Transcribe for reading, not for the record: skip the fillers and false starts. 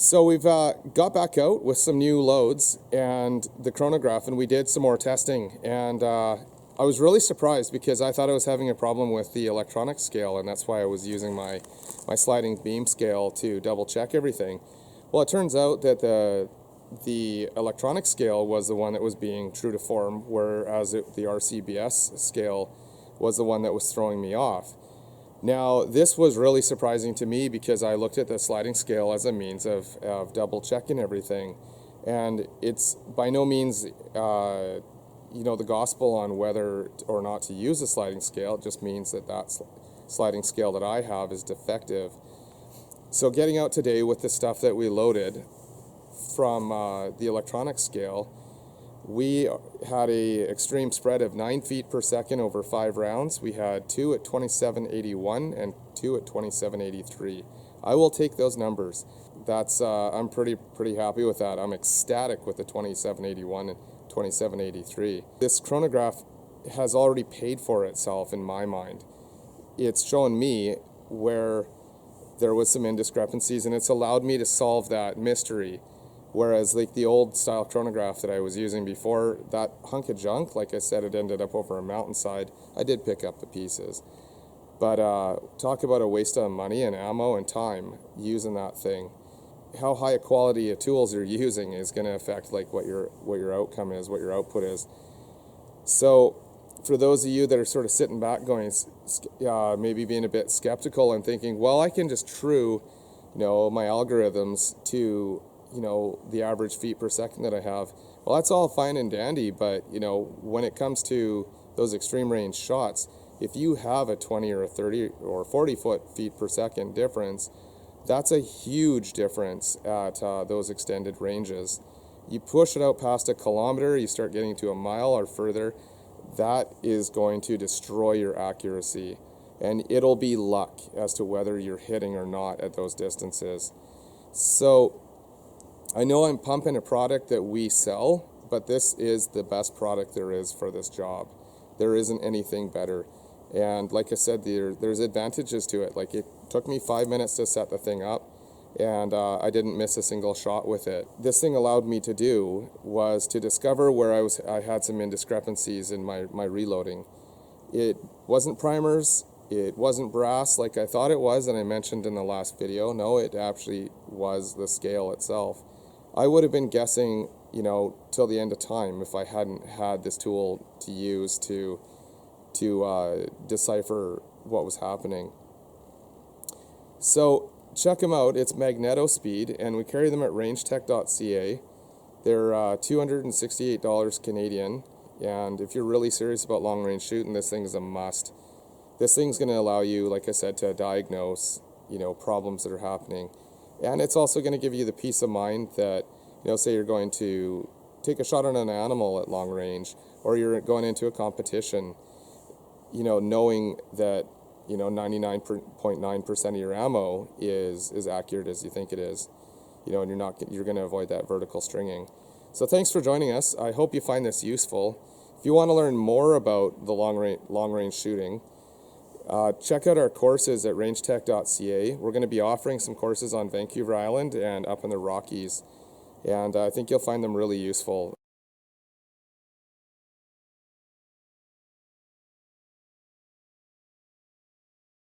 So we've got back out with some new loads and the chronograph, and we did some more testing, and I was really surprised because I thought I was having a problem with the electronic scale, and that's why I was using my sliding beam scale to double check everything. Well, it turns out that the electronic scale was the one that was being true to form, whereas the RCBS scale was the one that was throwing me off. Now, this was really surprising to me because I looked at the sliding scale as a means of double checking everything. And it's by no means, the gospel on whether or not to use a sliding scale. It just means that sliding scale that I have is defective. So getting out today with the stuff that we loaded from the electronic scale, we had a extreme spread of 9 feet per second over 5 rounds. We had 2 at 2781 and 2 at 2783. I will take those numbers. That's I'm pretty happy with that. I'm ecstatic with the 2781 and 2783. This chronograph has already paid for itself in my mind. It's shown me where there was some indiscrepancies, and it's allowed me to solve that mystery. Whereas like the old style chronograph that I was using before, that hunk of junk, like I said, it ended up over a mountainside. I did pick up the pieces. But talk about a waste of money and ammo and time using that thing. How high a quality of tools you're using is going to affect like what your outcome is, what your output is. So for those of you that are sort of sitting back going, maybe being a bit skeptical and thinking, well, I can just true, my algorithms to the average feet per second that I have. Well, that's all fine and dandy, but when it comes to those extreme range shots, if you have a 20 or a 30 or 40 feet per second difference, that's a huge difference at those extended ranges. You push it out past a kilometer, you start getting to a mile or further, that is going to destroy your accuracy, and it'll be luck as to whether you're hitting or not at those distances. So I know I'm pumping a product that we sell, but this is the best product there is for this job. There isn't anything better. And like I said, there's advantages to it. Like, it took me 5 minutes to set the thing up, and I didn't miss a single shot with it. This thing allowed me to do was to discover where I had some indiscrepancies in my reloading. It wasn't primers, it wasn't brass like I thought it was, and I mentioned in the last video. No, it actually was the scale itself. I would have been guessing, till the end of time if I hadn't had this tool to use to decipher what was happening. So check them out. It's Magnetospeed, and we carry them at rangetech.ca. They're $268 Canadian, and if you're really serious about long range shooting, this thing is a must. This thing's going to allow you, like I said, to diagnose, problems that are happening. And it's also going to give you the peace of mind that, say you're going to take a shot on an animal at long range, or you're going into a competition, knowing that, 99.9% of your ammo is accurate as you think it is, and you're going to avoid that vertical stringing. So thanks for joining us. I hope you find this useful. If you want to learn more about the long range shooting, check out our courses at rangetech.ca. We're going to be offering some courses on Vancouver Island and up in the Rockies, and I think you'll find them really useful.